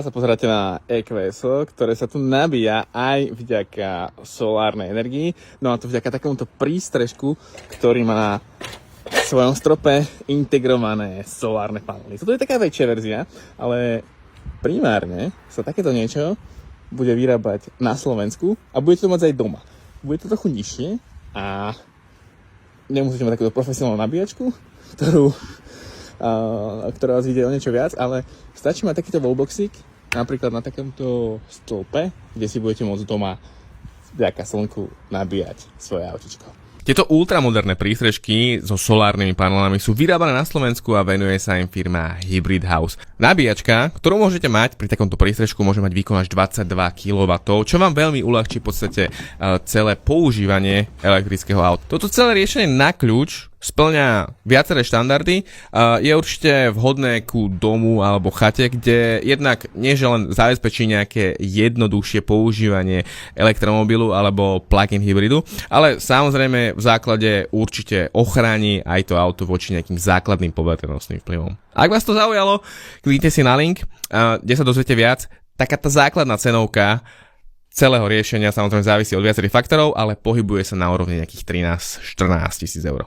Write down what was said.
sa pozeráte na EQS, ktoré sa tu nabíja aj vďaka solárnej energii. No a to vďaka takémuto prístrežku, ktorý má na svojom strope integrované solárne panely. Toto je taká väčšia verzia, ale primárne sa takéto niečo bude vyrábať na Slovensku a budete to mať aj doma. Bude to trochu nižšie a nemusíte mať takúto profesionálnu nabíjačku, ktorá vás ide o niečo viac, ale stačí mať takýto wallboxík, napríklad na takomto stĺpe, kde si budete môcť doma vďaka slnku nabíjať svoje autičko. Tieto ultramoderné prístrežky so solárnymi panelami sú vyrábané na Slovensku a venuje sa im firma Hybrid House. Nabíjačka, ktorú môžete mať pri takomto prístrežku, môže mať výkon až 22 kW, čo vám veľmi uľahčí v podstate celé používanie elektrického auta. Toto celé riešenie na kľúč spĺňa viaceré štandardy, je určite vhodné ku domu alebo chate, kde jednak nie že len zabezpečí nejaké jednoduchšie používanie elektromobilu alebo plug-in hybridu, ale samozrejme v základe určite ochráni aj to auto voči nejakým základným poveternostným vplyvom. Ak vás to zaujalo, kliknite si na link, kde sa dozviete viac. Taká tá základná cenovka celého riešenia samozrejme závisí od viacerých faktorov, ale pohybuje sa na úrovni nejakých 13-14 tisíc eur.